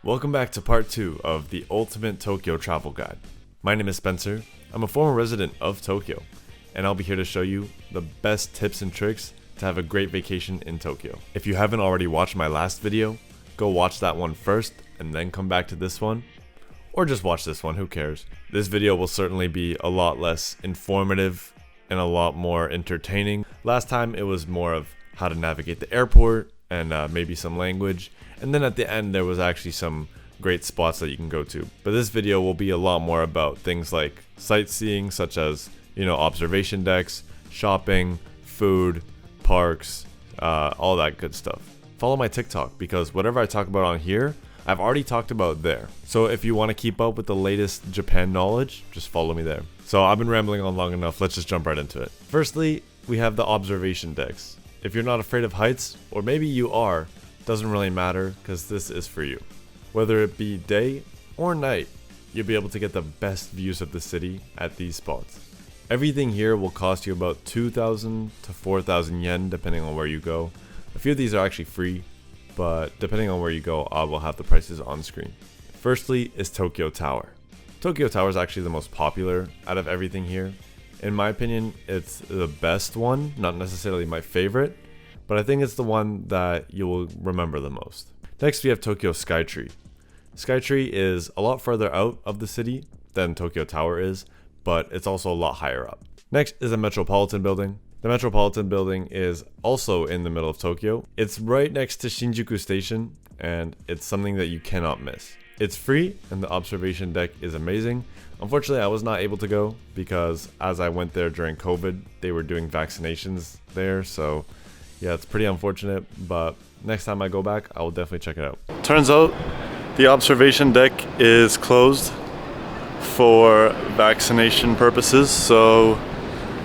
Welcome back to part 2 of the Ultimate Tokyo Travel Guide. My name is Spencer. I'm a former resident of Tokyo, and I'll be here to show you the best tips and tricks to have a great vacation in Tokyo. If you haven't already watched my last video, go watch that one first and then come back to this one. Or just watch this one, who cares? This video will certainly be a lot less informative and a lot more entertaining. Last time it was more of how to navigate the airport and maybe some language. And then at the end there was actually some great spots that you can go to. But this video will be a lot more about things like sightseeing, such as, observation decks, shopping, food, parks, all that good stuff. Follow my TikTok because whatever I talk about on here, I've already talked about there. So if you want to keep up with the latest Japan knowledge, just follow me there. So I've been rambling on long enough, let's just jump right into it. Firstly, we have the observation decks. If you're not afraid of heights, or maybe you are, doesn't really matter because this is for you. Whether it be day or night, you'll be able to get the best views of the city at these spots. Everything here will cost you about 2,000 to 4,000 yen depending on where you go. A few of these are actually free, but depending on where you go, I will have the prices on screen. Firstly is Tokyo Tower. Tokyo Tower is actually the most popular out of everything here. In my opinion, it's the best one, not necessarily my favorite, but I think it's the one that you will remember the most. Next, we have Tokyo Skytree. Skytree is a lot further out of the city than Tokyo Tower is, but it's also a lot higher up. Next is the Metropolitan Building. The Metropolitan Building is also in the middle of Tokyo. It's right next to Shinjuku Station, and it's something that you cannot miss. It's free, and the observation deck is amazing. Unfortunately, I was not able to go because as I went there during COVID, they were doing vaccinations there, so yeah, it's pretty unfortunate, but next time I go back, I will definitely check it out. Turns out the observation deck is closed for vaccination purposes, so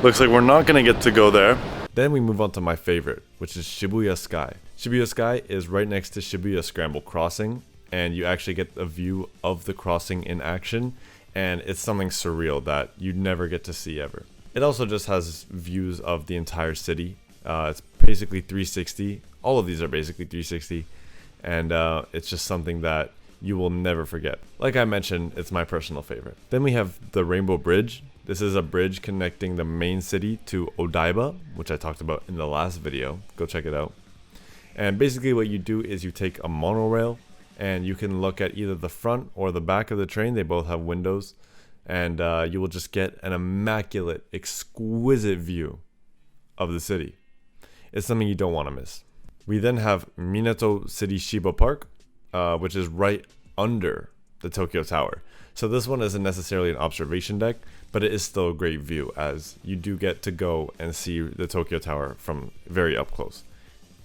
looks like we're not going to get to go there. Then we move on to my favorite, which is Shibuya Sky. Shibuya Sky is right next to Shibuya Scramble Crossing, and you actually get a view of the crossing in action, and it's something surreal that you never get to see ever. It also just has views of the entire city. It's basically 360. All of these are basically 360, and it's just something that you will never forget. Like I mentioned, it's my personal favorite. Then we have the Rainbow Bridge. This is a bridge connecting the main city to Odaiba, which I talked about in the last video. Go check it out. And basically what you do is you take a monorail and you can look at either the front or the back of the train. They both have windows, and you will just get an immaculate, exquisite view of the city. It's something you don't want to miss. We then have Minato City Shiba Park, which is right under the Tokyo Tower. So this one isn't necessarily an observation deck, but it is still a great view as you do get to go and see the Tokyo Tower from very up close.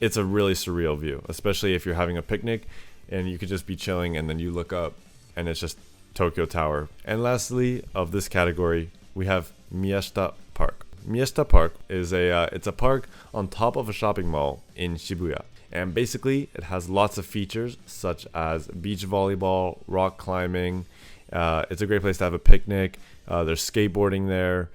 It's a really surreal view, especially if you're having a picnic and you could just be chilling and then you look up and it's just Tokyo Tower. And lastly, of this category, we have Miyashita Park. Miyashita Park is it's a park on top of a shopping mall in Shibuya. And basically, it has lots of features such as beach volleyball, rock climbing. It's a great place to have a picnic. There's skateboarding there,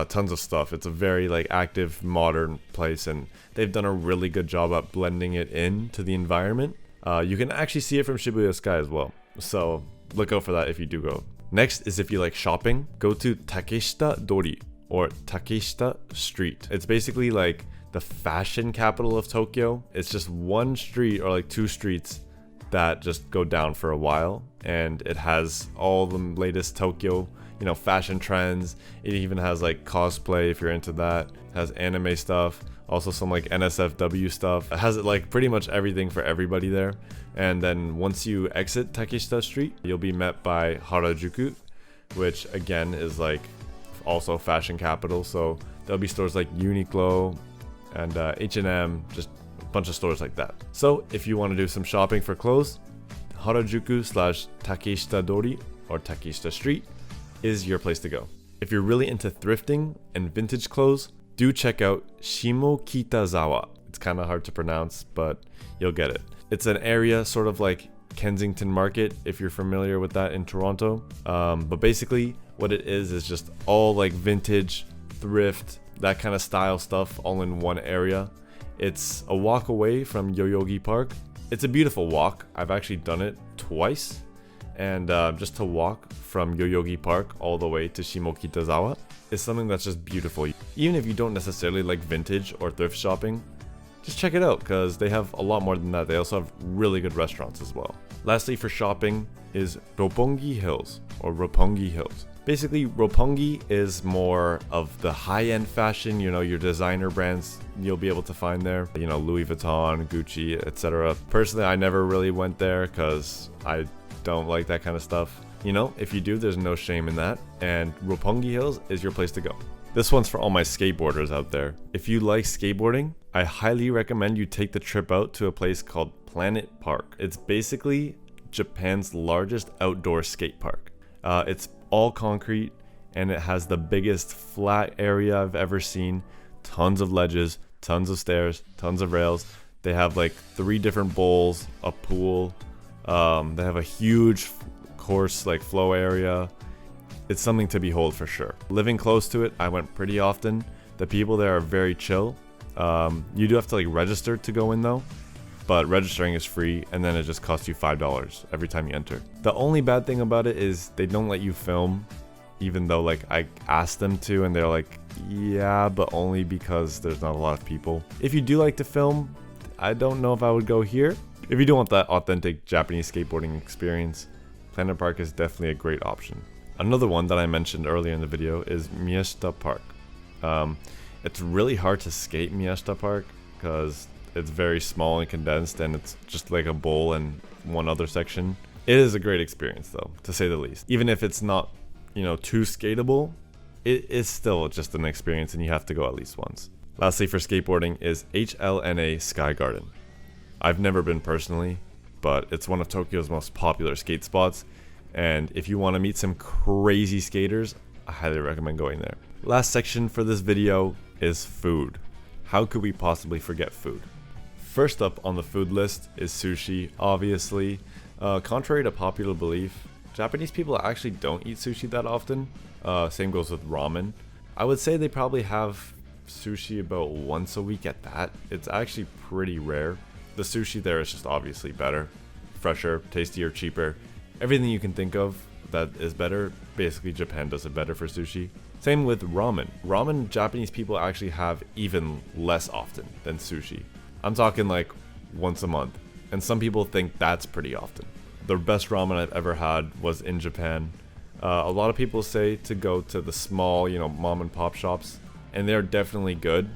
tons of stuff. It's a very active, modern place, and they've done a really good job at blending it into the environment. You can actually see it from Shibuya Sky as well. So look out for that if you do go. Next is if you like shopping, go to Takeshita Dori or Takeshita Street. It's basically like the fashion capital of Tokyo. It's just one street or two streets that just go down for a while, and it has all the latest Tokyo fashion trends. It even has cosplay if you're into that. It has anime stuff, also some NSFW stuff. It has pretty much everything for everybody there. And then once you exit Takeshita Street, you'll be met by Harajuku, which again is also fashion capital. So there'll be stores like Uniqlo and H&M, just a bunch of stores like that. So if you want to do some shopping for clothes, Harajuku / Takeshita Dori or Takeshita Street is your place to go. If you're really into thrifting and vintage clothes, do check out Shimokitazawa. It's kind of hard to pronounce, but you'll get it. It's an area sort of like Kensington Market, if you're familiar with that in Toronto. But basically what it is just all vintage, thrift, that kind of style stuff all in one area. It's a walk away from Yoyogi Park, It's a beautiful walk. I've actually done it twice, and just to walk from Yoyogi Park all the way to Shimokitazawa is something that's just beautiful. Even if you don't necessarily like vintage or thrift shopping, just check it out because they have a lot more than that. They also have really good restaurants as well. Lastly, for shopping is Roppongi Hills or Roppongi Hills. Basically, Roppongi is more of the high-end fashion, you know, your designer brands you'll be able to find there. You know, Louis Vuitton, Gucci, etc. Personally, I never really went there because I don't like that kind of stuff. You know, if you do, there's no shame in that. And Roppongi Hills is your place to go. This one's for all my skateboarders out there. If you like skateboarding, I highly recommend you take the trip out to a place called Planet Park. It's basically Japan's largest outdoor skate park. It's all concrete and it has the biggest flat area I've ever seen. Tons of ledges, tons of stairs, tons of rails. They have like 3 different bowls, a pool. They have a huge course like flow area. It's something to behold for sure. Living close to it, I went pretty often. The people there are very chill. You do have to like register to go in though, but registering is free and then it just costs you $5 every time you enter. The only bad thing about it is they don't let you film, even though like I asked them to and they're like, yeah, but only because there's not a lot of people. If you do like to film, I don't know if I would go here. If you don't want that authentic Japanese skateboarding experience, Planet Park is definitely a great option. Another one that I mentioned earlier in the video is Miyashita Park. It's really hard to skate Miyashita Park because it's very small and condensed and it's just like a bowl and one other section. It is a great experience though, to say the least. Even if it's not, you know, too skatable, it is still just an experience and you have to go at least once. Lastly, for skateboarding is HLNA Sky Garden. I've never been personally, but it's one of Tokyo's most popular skate spots. And if you want to meet some crazy skaters, I highly recommend going there. Last section for this video is food. How could we possibly forget food? First up on the food list is sushi, obviously. Contrary to popular belief, Japanese people actually don't eat sushi that often. Same goes with ramen. I would say they probably have sushi about once a week at that. It's actually pretty rare. The sushi there is just obviously better, fresher, tastier, cheaper. Everything you can think of that is better, basically Japan does it better for sushi. Same with ramen. Ramen, Japanese people actually have even less often than sushi. I'm talking like once a month, and some people think that's pretty often. The best ramen I've ever had was in Japan. A lot of people say to go to the small, you know, mom and pop shops, and they're definitely good,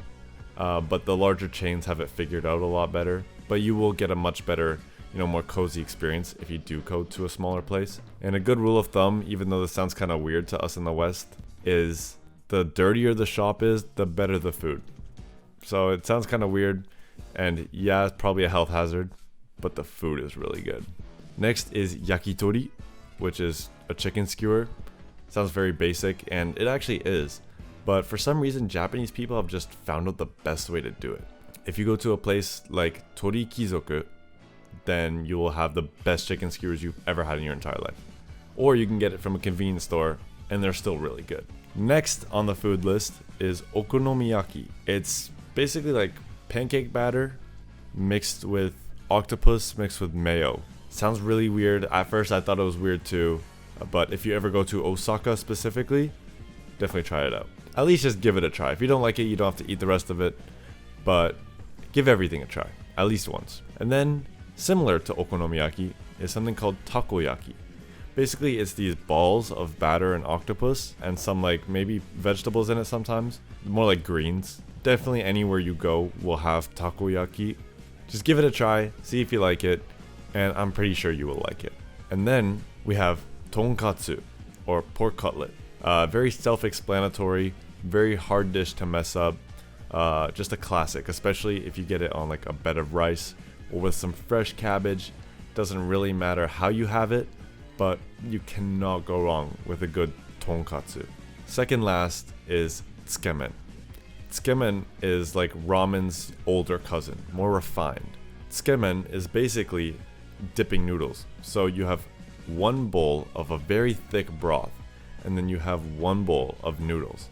but the larger chains have it figured out a lot better. But you will get a much better, you know, more cozy experience if you do go to a smaller place. And a good rule of thumb, even though this sounds kind of weird to us in the West, is the dirtier the shop is, the better the food. So it sounds kind of weird, and yeah, it's probably a health hazard, but the food is really good. Next is yakitori, which is a chicken skewer. Sounds very basic, and it actually is. But for some reason, Japanese people have just found out the best way to do it. If you go to a place like Tori Kizoku, then you will have the best chicken skewers you've ever had in your entire life. Or you can get it from a convenience store, and they're still really good. Next on the food list is okonomiyaki. It's basically like pancake batter mixed with octopus mixed with mayo. Sounds really weird. At first I thought it was weird too, but if you ever go to Osaka specifically, definitely try it out. At least just give it a try. If you don't like it, you don't have to eat the rest of it, but give everything a try, at least once. And then, similar to okonomiyaki, is something called takoyaki. Basically, it's these balls of batter and octopus, and some like maybe vegetables in it sometimes, more like greens. Definitely anywhere you go will have takoyaki. Just give it a try, see if you like it, and I'm pretty sure you will like it. And then we have tonkatsu, or pork cutlet. Very self-explanatory, very hard dish to mess up. Just a classic, especially if you get it on like a bed of rice or with some fresh cabbage. Doesn't really matter how you have it, but you cannot go wrong with a good tonkatsu. Second last is tsukemen. Tsukemen is like ramen's older cousin, more refined. Tsukemen is basically dipping noodles. So you have one bowl of a very thick broth, and then you have one bowl of noodles.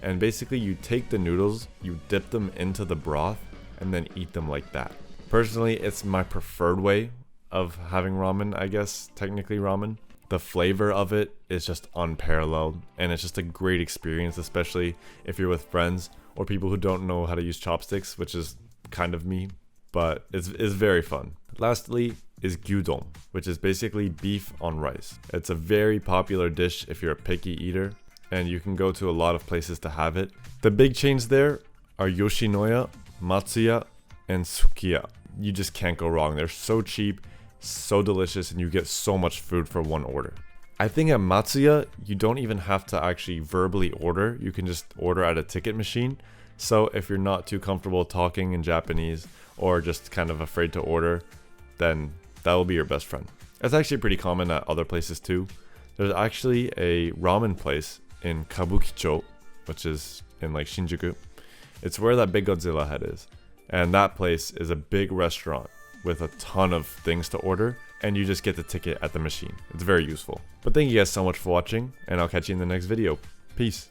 And basically you take the noodles, you dip them into the broth, and then eat them like that. Personally, it's my preferred way of having ramen, I guess, technically ramen. The flavor of it is just unparalleled, and it's just a great experience, especially if you're with friends or people who don't know how to use chopsticks, which is kind of me, but it's very fun. Lastly is gyudon, which is basically beef on rice. It's a very popular dish if you're a picky eater, and you can go to a lot of places to have it. The big chains there are Yoshinoya, Matsuya, and Sukiya. You just can't go wrong. They're so cheap, so delicious, and you get so much food for one order. I think at Matsuya, you don't even have to actually verbally order. You can just order at a ticket machine. So if you're not too comfortable talking in Japanese or just kind of afraid to order, then that will be your best friend. It's actually pretty common at other places too. There's actually a ramen place in Kabukicho, which is in like Shinjuku. It's where that big Godzilla head is. And that place is a big restaurant with a ton of things to order, and you just get the ticket at the machine. It's very useful. But thank you guys so much for watching, and I'll catch you in the next video. Peace.